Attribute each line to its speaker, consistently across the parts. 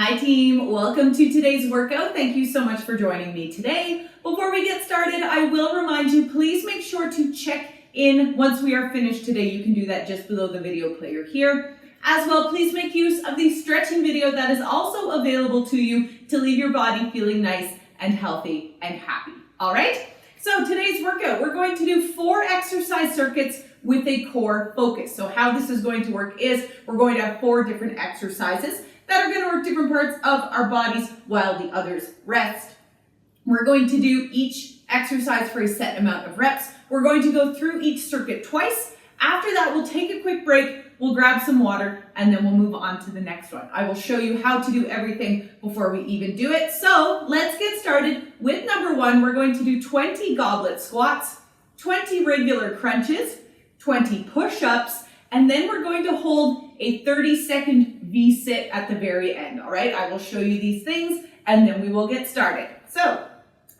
Speaker 1: Hi team, welcome to today's workout. Thank you so much for joining me today. Before we get started, I will remind you, please make sure to check in once we are finished today. You can do that just below the video player here. As well, please make use of the stretching video that is also available to you to leave your body feeling nice and healthy and happy. All right, so today's workout, we're going to do 4 exercise circuits with a core focus. So how this is going to work is we're going to have 4 different exercises that are going to work different parts of our bodies while the others rest. We're going to do each exercise for a set amount of reps. We're going to go through each circuit twice. After that, we'll take a quick break, we'll grab some water, and then we'll move on to the next one. I will show you how to do everything before we even do it. So let's get started with number 1. We're going to do 20 goblet squats, 20 regular crunches, 20 push-ups, and then we're going to hold a 30-second V-sit at the very end, all right? I will show you these things, and then we will get started. So,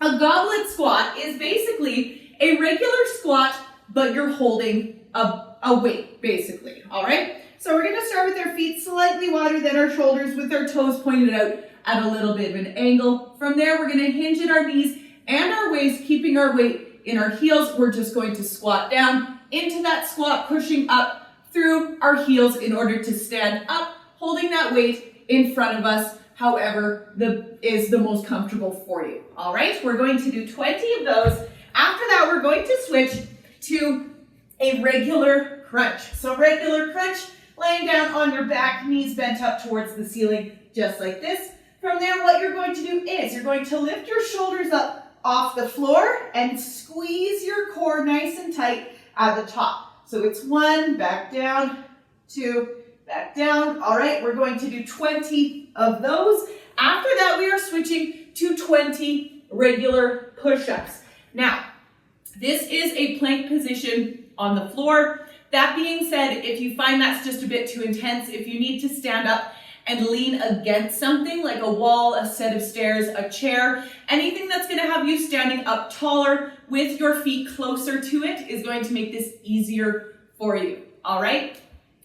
Speaker 1: a goblet squat is basically a regular squat, but you're holding a weight, basically, all right? So we're gonna start with our feet slightly wider than our shoulders with our toes pointed out at a little bit of an angle. From there, we're gonna hinge at our knees and our waist, keeping our weight in our heels. We're just going to squat down into that squat, pushing up through our heels in order to stand up, holding that weight in front of us, however is the most comfortable for you. All right, we're going to do 20 of those. After that, we're going to switch to a regular crunch. So regular crunch, laying down on your back, knees bent up towards the ceiling, just like this. From there, what you're going to do is you're going to lift your shoulders up off the floor and squeeze your core nice and tight at the top. So it's 1, back down, 2, back down. All right, we're going to do 20 of those. After that, we are switching to 20 regular push-ups. Now, this is a plank position on the floor. That being said, if you find that's just a bit too intense, if you need to stand up and lean against something like a wall, a set of stairs, a chair, anything that's going to have you standing up taller with your feet closer to it is going to make this easier for you. All right?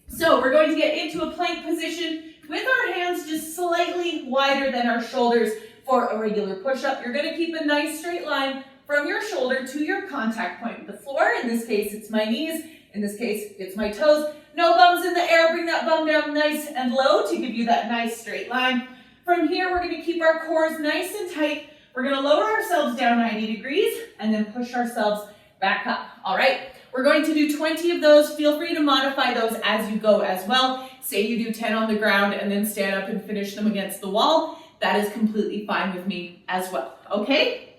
Speaker 1: So we're going to get into a plank position with our hands just slightly wider than our shoulders for a regular push-up. You're going to keep a nice straight line from your shoulder to your contact point with the floor. In this case, it's my knees. In this case, it's my toes. No bums in the air. Bring that bum down nice and low to give you that nice straight line. From here, we're going to keep our cores nice and tight. We're going to lower ourselves down 90 degrees and then push ourselves back up. All right, we're going to do 20 of those. Feel free to modify those as you go as well. Say you do 10 on the ground and then stand up and finish them against the wall. That is completely fine with me as well, okay?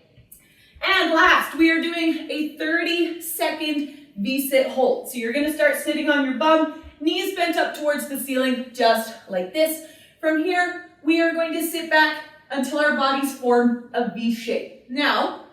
Speaker 1: And last, we are doing a 30-second V-sit hold. So you're going to start sitting on your bum, knees bent up towards the ceiling, just like this. From here, we are going to sit back until our bodies form a V shape. Now,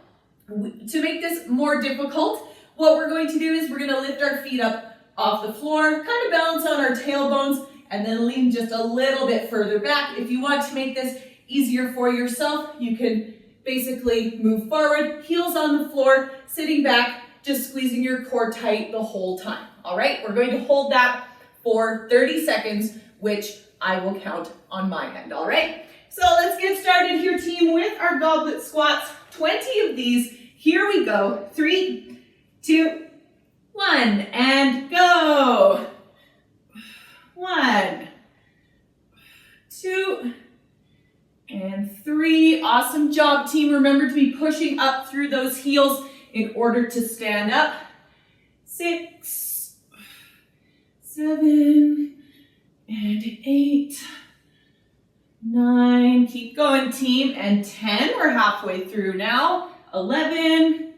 Speaker 1: to make this more difficult, what we're going to do is we're going to lift our feet up off the floor, kind of balance on our tailbones, and then lean just a little bit further back. If you want to make this easier for yourself, you can basically move forward, heels on the floor, sitting back, just squeezing your core tight the whole time. All right, we're going to hold that for 30 seconds, which I will count on my end. All right, so let's get started here, team, with our goblet squats. 20 of these. Here we go. 3, 2, 1, and go. 1, 2, and 3. Awesome job, team. Remember to be pushing up through those heels in order to stand up. 6, 7, and 8, 9. Keep going, team. And 10. We're halfway through now. 11,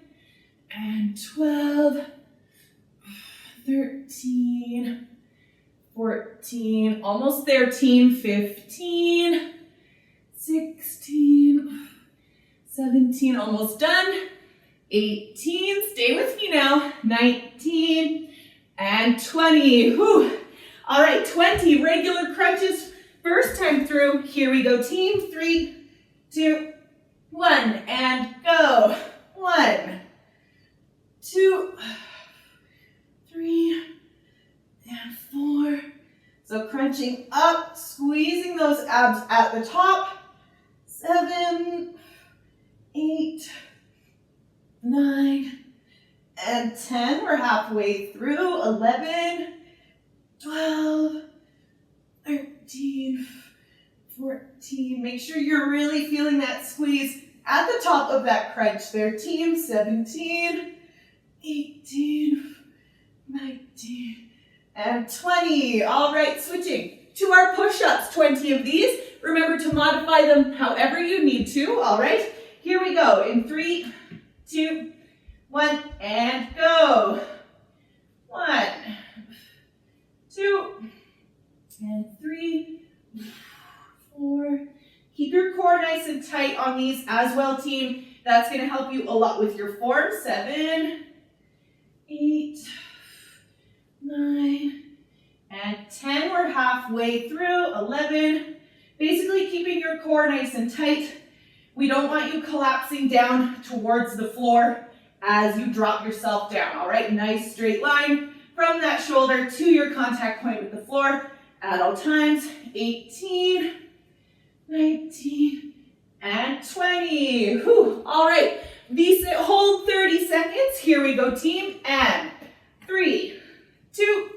Speaker 1: and 12, 13, 14. Almost there, team. 15, 16, 17. Almost done. 18, stay with me now, 19, and 20. Whew. All right, 20 regular crunches. First time through, here we go, team. 3, 2, 1, and go. 1, 2, 3, and 4, So crunching up, squeezing those abs at the top. 7, 8, 9, and 10. We're halfway through. 11, 12, 13, 14. Make sure you're really feeling that squeeze at the top of that crunch there, team. 17, 18, 19, and 20. All right, switching to our push-ups. 20 of these. Remember to modify them however you need to. All right, here we go. In 3, 2, 1, and go. 1, 2, and 3, 4. Keep your core nice and tight on these as well, team. That's going to help you a lot with your form. 7, 8, 9, and 10. We're halfway through. 11. Basically keeping your core nice and tight. We don't want you collapsing down towards the floor as you drop yourself down. All right, nice straight line from that shoulder to your contact point with the floor at all times. 18, 19, and 20. Whew. All right, V-sit hold 30 seconds. Here we go, team. And 3, 2,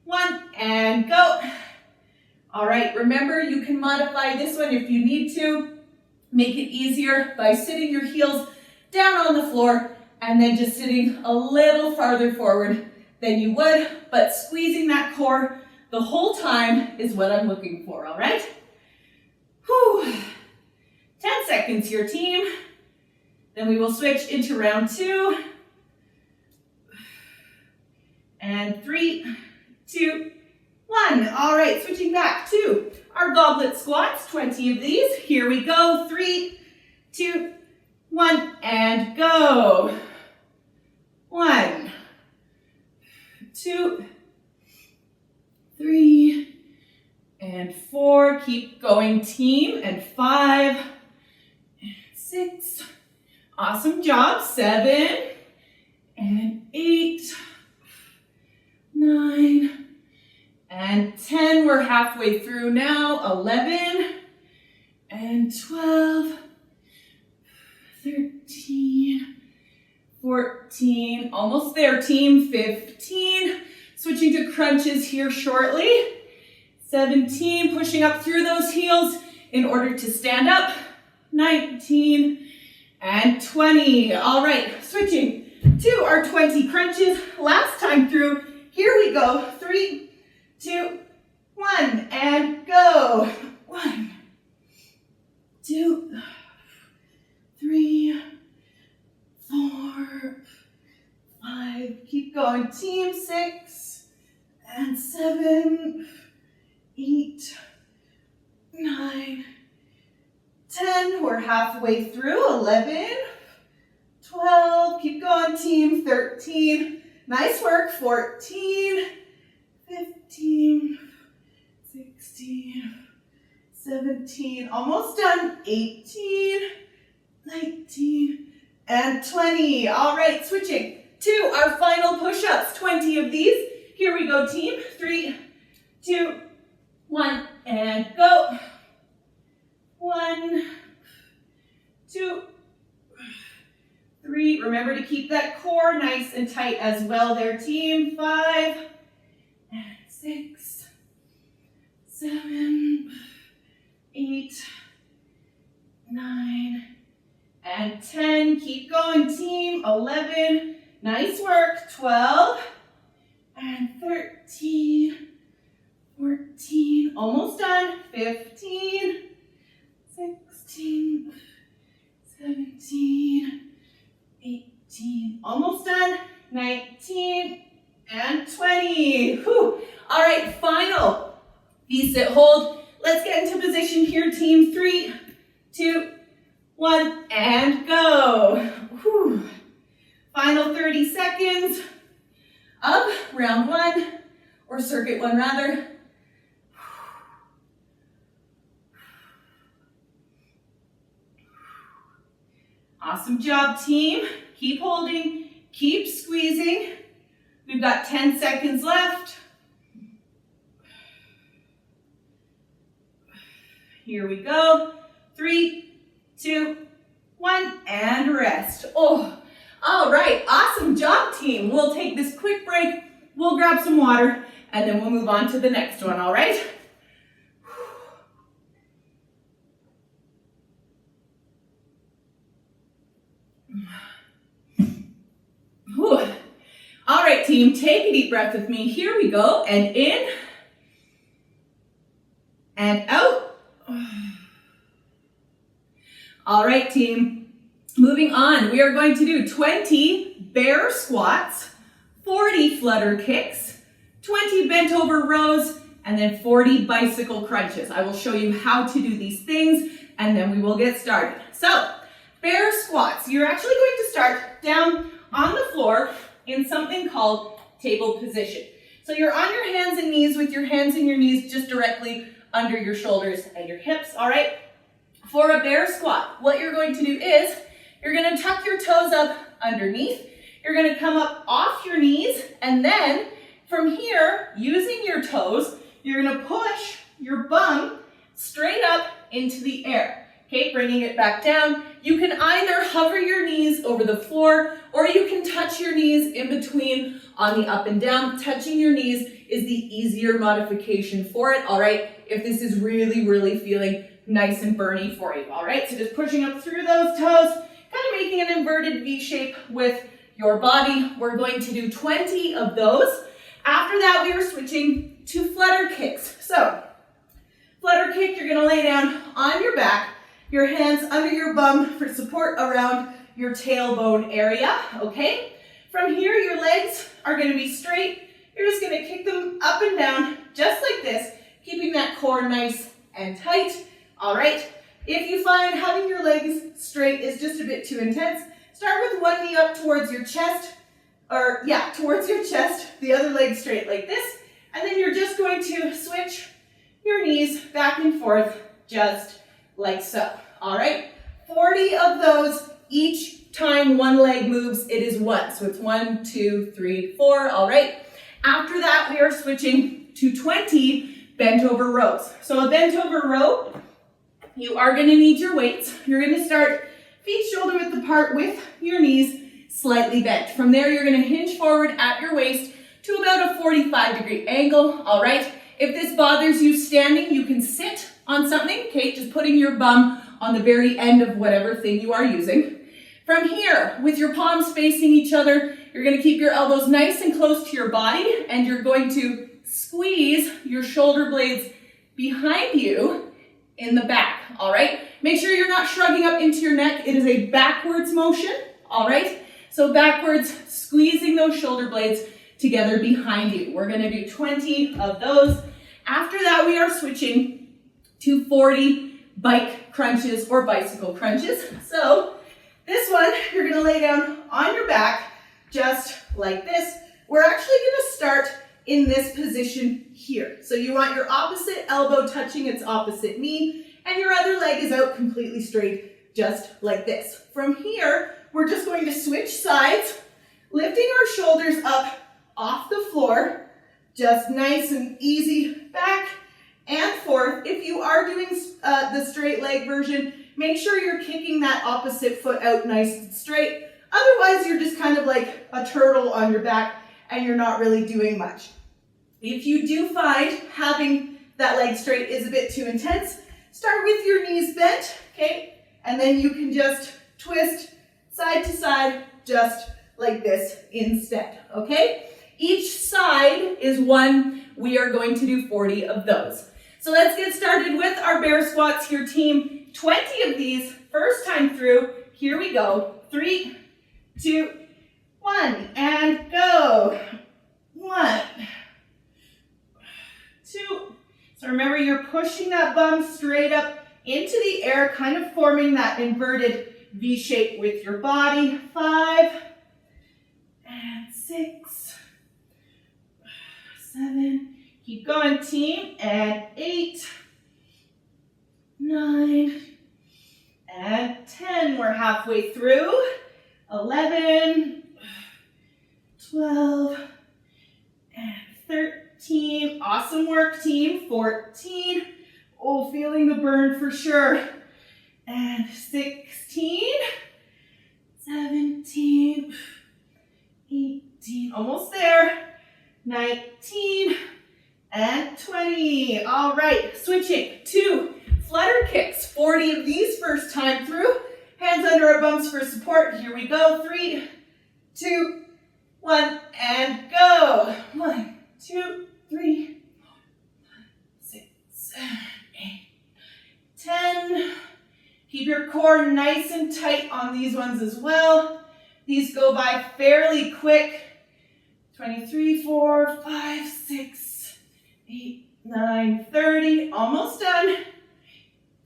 Speaker 1: 1, and go. All right, remember you can modify this one if you need to. Make it easier by sitting your heels down on the floor and then just sitting a little farther forward than you would, but squeezing that core the whole time is what I'm looking for, all right? Whew. 10 seconds here, team. Then we will switch into round 2. And 3, 2, 1. All right, switching back to our goblet squats, 20 of these. Here we go. 3, 2, 1, and go. 1, 2, 3, and 4. Keep going, team. And 5, and 6. Awesome job. 7, and 8, 9, and 10. We're halfway through now. 11, and 12, 13, 14. Almost there, team. 15. Switching to crunches here shortly. 17. Pushing up through those heels in order to stand up. 19, and 20. All right, switching to our 20 crunches. Last time through. Here we go. 3, 2, 1, and go. 1, 2, 3, 4, 5. Keep going, team. 6, and 7, 8, 9, 10. We're halfway through. 11, 12. Keep going, team. 13. Nice work. 14, 15, 16, 17, almost done. 18, 19, and 20. All right, switching to our final push-ups, 20 of these. Here we go, team. 3, 2, 1, and go. 1, 2, 3. Remember to keep that core nice and tight as well there, team. 5, and 6, 7, 8, 9, and 10. Keep going, team. 11. Nice work. 12, and 13, 14. Almost done. 15, 16, 17, 18. Almost done. 19, and 20. Whew. All right, final V-sit hold. Let's get into position here, team. 3, 2, 1, and go. Whew. Final 30 seconds of round 1, or circuit 1 rather. Awesome job, team. Keep holding, keep squeezing. We've got 10 seconds left. Here we go. 3, 2, 1, and rest. Oh, all right. Awesome job, team. We'll take this quick break. We'll grab some water, and then we'll move on to the next one, all right? Whew. All right, team, take a deep breath with me. Here we go, and in, and out. All right, team, moving on. We are going to do 20 bear squats, 40 flutter kicks, 20 bent over rows, and then 40 bicycle crunches. I will show you how to do these things, and then we will get started. So, bear squats. You're actually going to start down on the floor in something called table position. So you're on your hands and knees with your hands and your knees just directly under your shoulders and your hips, all right? For a bear squat, what you're going to do is you're going to tuck your toes up underneath. You're going to come up off your knees, and then from here, using your toes, you're going to push your bum straight up into the air. Okay, bringing it back down. You can either hover your knees over the floor, or you can touch your knees in between on the up and down. Touching your knees is the easier modification for it, all right? If this is really, really feeling nice and burny for you, all right? So just pushing up through those toes, kind of making an inverted V shape with your body. We're going to do 20 of those. After that, we are switching to flutter kicks. So, flutter kick, you're gonna lay down on your back, your hands under your bum for support around your tailbone area, okay? From here, your legs are gonna be straight. You're just gonna kick them up and down, just like this, keeping that core nice and tight, all right? If you find having your legs straight is just a bit too intense, start with one knee up towards your chest, towards your chest, the other leg straight like this, and then you're just going to switch your knees back and forth, just like so, all right? 40 of those. Each time one leg moves, it is one. So it's 1, 2, 3, 4, all right? After that, we are switching to 20 bent over rows. So a bent over row, you are gonna need your weights. You're gonna start feet shoulder width apart with your knees slightly bent. From there, you're gonna hinge forward at your waist to about a 45-degree angle, all right? If this bothers you standing, you can sit on something, okay? Just putting your bum on the very end of whatever thing you are using. From here, with your palms facing each other, you're gonna keep your elbows nice and close to your body, and you're going to squeeze your shoulder blades behind you in the back, all right? Make sure you're not shrugging up into your neck. It is a backwards motion, all right? So backwards, squeezing those shoulder blades together behind you. We're gonna do 20 of those. After that, we are switching to 40 bike crunches or bicycle crunches. So this one, you're gonna lay down on your back, just like this. We're actually gonna start in this position here. So you want your opposite elbow touching its opposite knee, and your other leg is out completely straight, just like this. From here, we're just going to switch sides, lifting our shoulders up off the floor, just nice and easy, back and forth. If you are doing the straight leg version, make sure you're kicking that opposite foot out nice and straight. Otherwise, you're just kind of like a turtle on your back and you're not really doing much. If you do find having that leg straight is a bit too intense, start with your knees bent, okay? And then you can just twist side to side, just like this instead, okay? Each side is one. We are going to do 40 of those. So let's get started with our bear squats here, team. 20 of these, first time through. Here we go. 3, 2, 1, and go. 1, 2. So remember, you're pushing that bum straight up into the air, kind of forming that inverted V shape with your body. 5, and 6, 7. Keep going, team. And 8, 9, and 10. We're halfway through. 11, 12, and 13. Awesome work, team. 14. Oh, feeling the burn for sure. And 16, 17, 18, almost there. 19 and 20. All right, switching to flutter kicks. 40 of these first time through. Hands under our bums for support. Here we go. 3, 2, 1, and go. 1, 2, 3, 4, 5, 6, 7, 8, 10. Keep your core nice and tight on these ones as well. These go by fairly quick. 23, 4, 5, 6, 8, 9, 30. Almost done.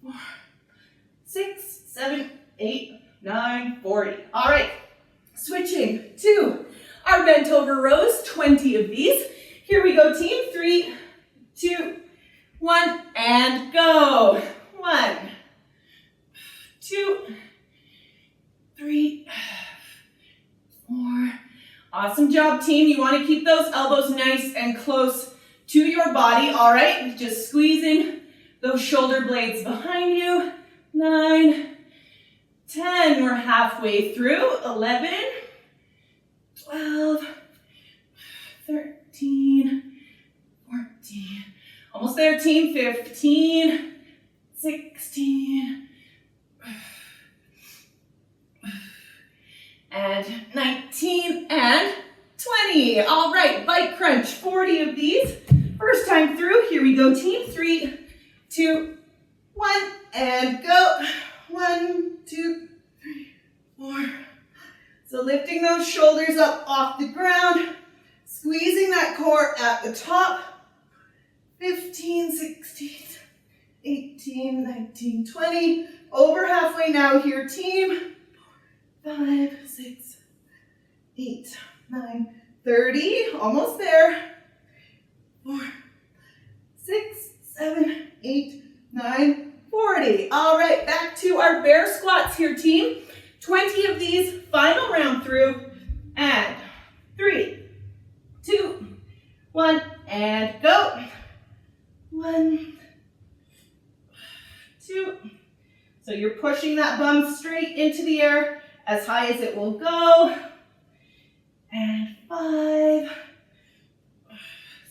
Speaker 1: 4, 6, 7, 8, 9, 40. All right, switching to our bent over rows, 20 of these. Here we go, team. 3, 2, 1, and go. 1, 2, 3, 4. Awesome job, team. You want to keep those elbows nice and close to your body, all right? Just squeezing those shoulder blades behind you. 9, 10, we're halfway through. 11, 12, 13, 14. Almost there, team. 15, 16, and 19, and 20. All right, bike crunch, 40 of these. First time through, here we go, team. 3, 2, 1, and go. 1, 2, 3, 4. So lifting those shoulders up off the ground, squeezing that core at the top. 15, 16, 18, 19, 20. Over halfway now here, team. 5, 6, 8, 9, 30. Almost there. 4, 6, 7, 8, 9, 40. All right, back to our bear squats here, team. 20 of these, final round through. And 3, 2, 1, and go. 1, 2. So you're pushing that bum straight into the air as high as it will go. And 5,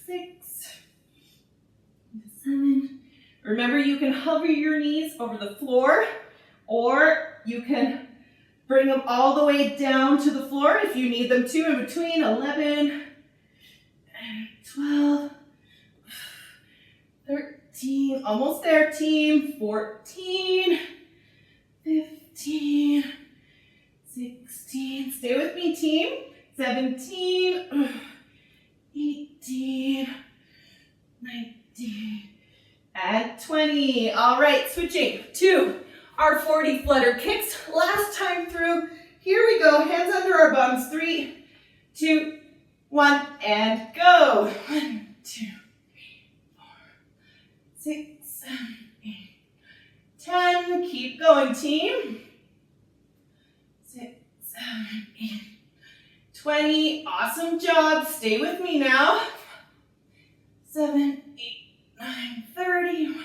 Speaker 1: 6, 7. Remember, you can hover your knees over the floor, or you can bring them all the way down to the floor if you need them to in between. 11, 12, 13, almost there, team. 14, 15, 16, stay with me, team. 17, 18, 19, and 20. All right, switching to our 40 flutter kicks. Last time through, here we go, hands under our bums. 3, 2, 1, and go. 1, 2, 3, 4, 6, 7, 8, 10. Keep going, team. 6, 7, 8, 20. Awesome job. Stay with me now. 7, 8, 9, 30. 1, 3,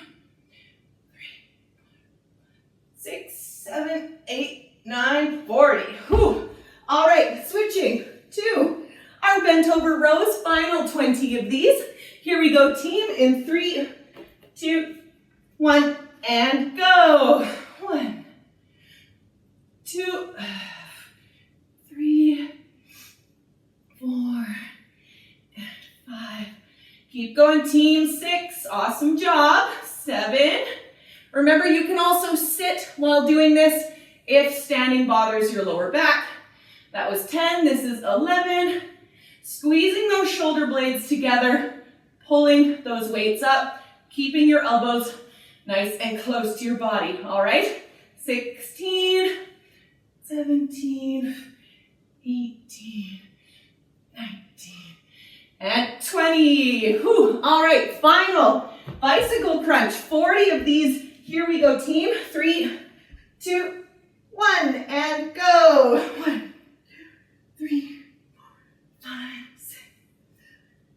Speaker 1: 6, 7, 8, 9, 40. Whew. All right, switching to our bent over rows, final 20 of these. Here we go, team, in 3, 2, 1, and go. 1, 2, 3, 4, and 5. Keep going, team. 6, awesome job. 7. Remember, you can also sit while doing this if standing bothers your lower back. That was 10. This is 11. Squeezing those shoulder blades together, pulling those weights up, keeping your elbows nice and close to your body. All right? 16, 17, 18, 19, and 20. Whew. All right, final bicycle crunch. 40 of these. Here we go, team. 3, 2, 1, and go. 1, 3, 4, 5, 6,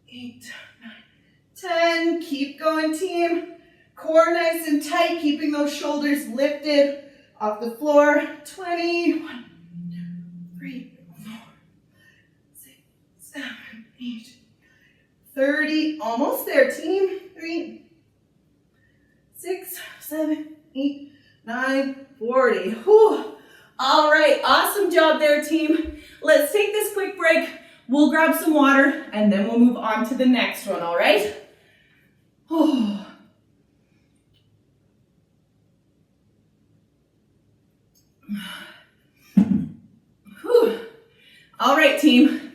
Speaker 1: 8, 9, 10. Keep going, team.
Speaker 2: Core nice and tight, keeping those shoulders lifted off the floor. 20, 1, 2, 3, 4, 6, 7, 8, 30. Almost there, team. 3, 6, 7, 8, 9, 40. Whew. All right, awesome job there, team. Let's take this quick break. We'll grab some water and then we'll move on to the next one, all right? Oh. Whew. All right, team.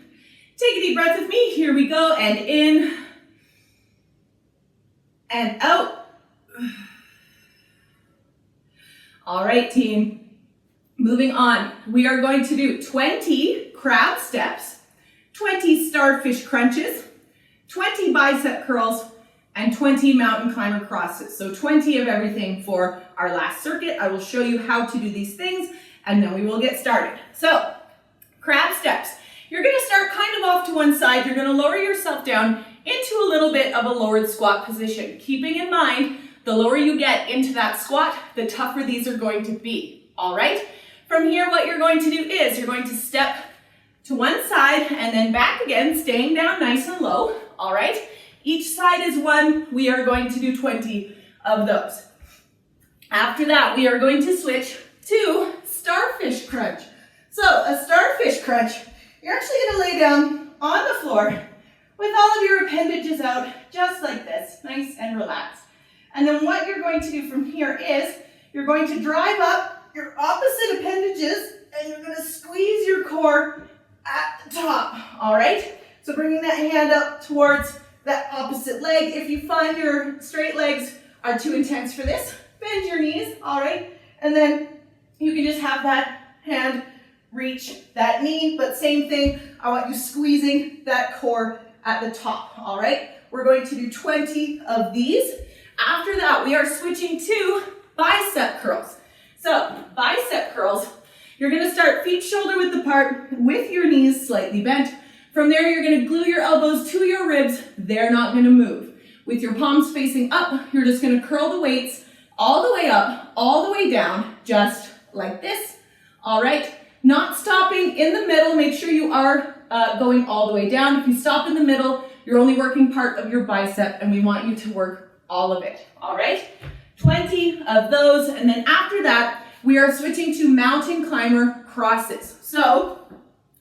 Speaker 2: Take a deep breath with me. Here we go. And in and out. All right, team. Moving on. We are going to do 20 crab steps, 20 starfish crunches, 20 bicep curls, and 20 mountain climber crosses. So 20 of everything for our last circuit. I will show you how to do these things, and then we will get started. So, crab steps. You're gonna start kind of off to one side. You're gonna lower yourself down into a little bit of a lowered squat position. Keeping in mind, the lower you get into that squat, the tougher these are going to be, all right? From here, what you're going to do is you're going to step to one side and then back again, staying down nice and low, all right? Each side is one. We are going to do 20 of those. After that, we are going to switch to starfish crunch. So a starfish crunch, you're actually gonna lay down on the floor with all of your appendages out, just like this, nice and relaxed. And then what you're going to do from here is you're going to drive up your opposite appendages and you're gonna squeeze your core at the top, all right? So bringing that hand up towards that opposite leg. If you find your straight legs are too intense for this, bend your knees, all right? And then you can just have that hand reach that knee, but same thing, I want you squeezing that core at the top, all right? We're going to do 20 of these. After that, we are switching to bicep curls. So, bicep curls, you're gonna start feet shoulder width apart with your knees slightly bent. From there, you're gonna glue your elbows to your ribs. They're not gonna move. With your palms facing up, you're just gonna curl the weights all the way up, all the way down, just like this, all right? Not stopping in the middle. Make sure you are going all the way down. If you stop in the middle, you're only working part of your bicep, and we want you to work all of it, all right? 20 of those, and then after that, we are switching to mountain climber crosses. So,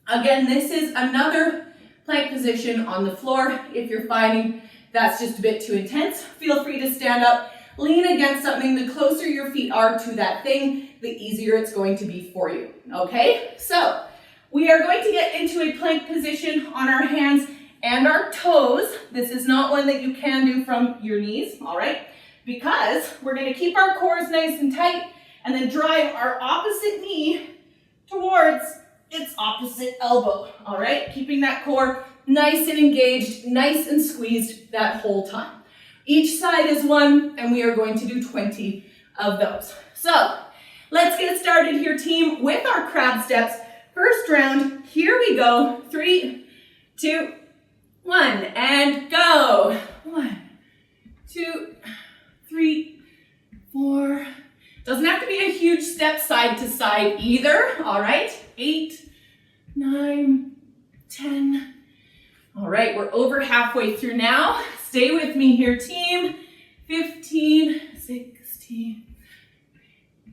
Speaker 2: again, this is another plank position on the floor. If you're finding that's just a bit too intense, feel free to stand up, lean against something. The closer your feet are to that thing, the easier it's going to be for you, okay? So, we are going to get into a plank position on our hands and our toes. This is not one that you can do from your knees, all right? Because we're gonna keep our cores nice and tight and then drive our opposite knee towards its opposite elbow, all right? Keeping that core nice and engaged, nice and squeezed that whole time. Each side is one, and we are going to do 20 of those. So, let's get started here, team, with our crab steps. First round, here we go. 3, 2, 1, and go. 1, 2, 3, 4. Doesn't have to be a huge step side to side either, all right? 8, 9, 10. All right, we're over halfway through now. Stay with me here, team. 15, 16,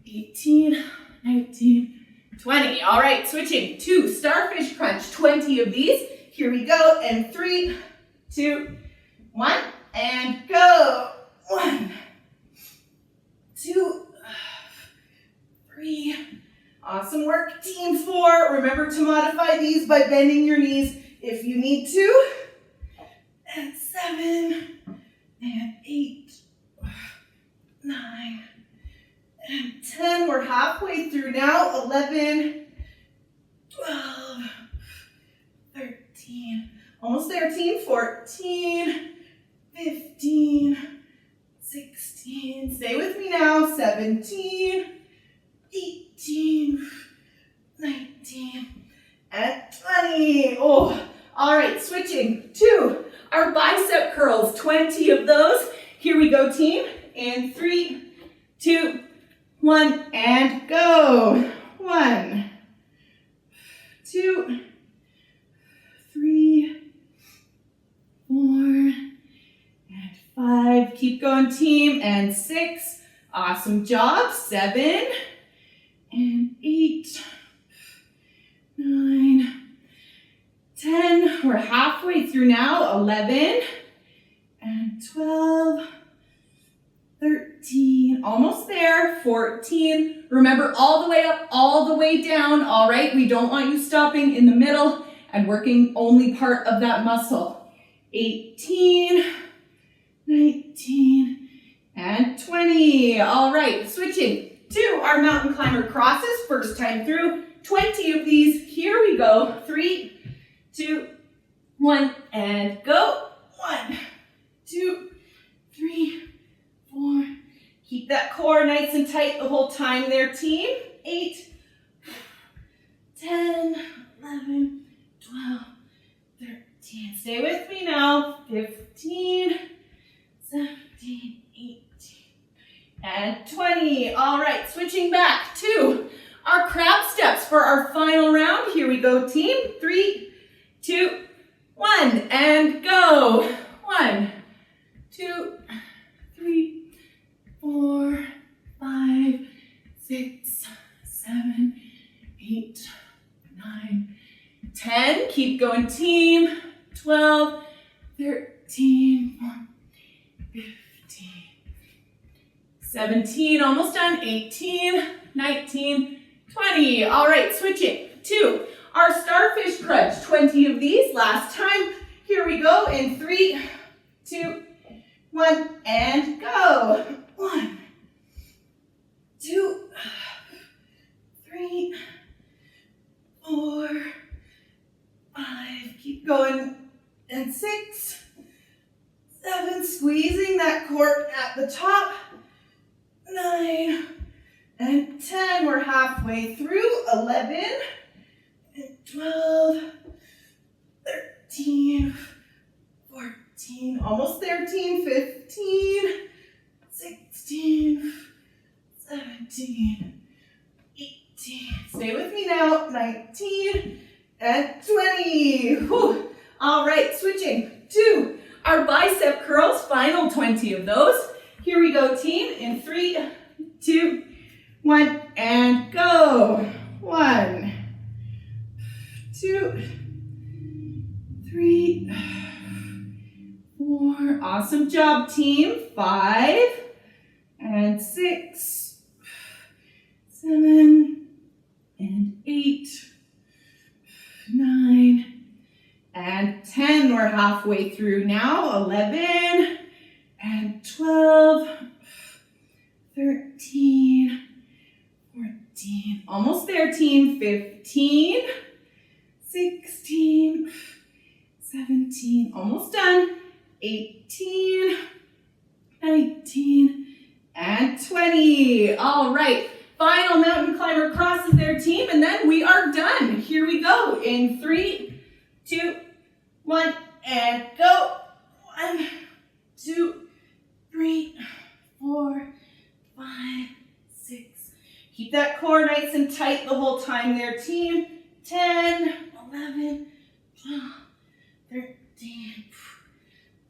Speaker 2: 18, 19, 20. All right, switching to starfish crunch. 20 of these. Here we go. And 3, 2, 1, and go. 1, 2, 3. Awesome work, team. 4. Remember to modify these by bending your knees if you need to. And 7, and 8, 9, and 10. We're halfway through now. 11, 12, 13. Almost there, team. 14, 15, 16. Stay with me now. 17, 18, 19, and 20. Oh, all right, switching to our bicep curls. 20 of those. Here we go, team. in 3, 2, 1, and go. 1, 2, 3, 4, and 5. Keep going, team. And 6. Awesome job. 7, and 8, 9, 10. We're halfway through now. 11, and 12, 13, almost there. 14. Remember, all the way up, all the way down. All right, we don't want you stopping in the middle and working only part of that muscle. 18, 19, and 20. All right, switching to our mountain climber crosses. First time through. 20 of these. Here we go. 3, 2, 1, and go. 1, 2, 3, 4. Keep that core nice and tight the whole time there, team. 8, 10, 11, 12, 13. Stay with me now. 15, 17, 18, and 20. All right, switching back to our crab steps for our final round. Here we go, team. 3, 2, 1, and go. 1, 2, 3, 4, 5, 6, 7, 8, 9, 10. Keep going, team. 12, 13, 14, 15, 17. Almost done. 18, 19, 20. All right, switching to our starfish crunch. 20 of these. Last time. Here we go in 3, 2, 1, and go. 1, 2, 3, 4, 5. Keep going. And 6, 7. Squeezing that core at the top. 9, and 10. We're halfway through. 11, and 12, 13, 14. Almost there, team. 15, 16, 17, 18. Stay with me now. 19, and 20. Whew. All right, switching to our bicep curls. Final 20 of those. Here we go, team. In 3, 2, 1, and go. 1, 2, 3, 4. Awesome job, team. 5, and 6, 7, and 8, 9, and 10. We're halfway through now. 11, and 12, 13, 14. Almost there, team. 15, 16, 17. Almost done. 18, 19, and 20. All right. Final mountain climber crosses there, team, and then we are done. Here we go. In 3, 2, 1, and go. 1, 2, 3, 4, 5, 6. Keep that core nice and tight the whole time there, team. 10, 11, 12, 13,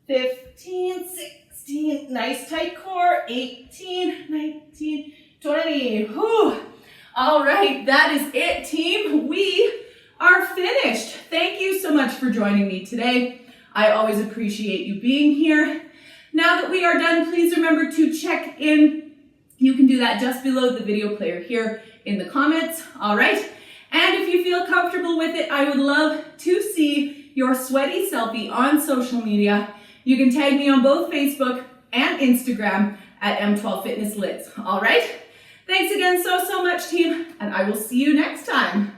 Speaker 2: 15, 16. Nice tight core. 18, 19, 20. Whew. All right, that is it, team. We are finished. Thank you so much for joining me today. I always appreciate you being here. Now that we are done, please remember to check in. You can do that just below the video player here in the comments. All right. And if you feel comfortable with it, I would love to see your sweaty selfie on social media. You can tag me on both Facebook and Instagram at M12 Fitness Lids. All right. Thanks again so much, team, and I will see you next time.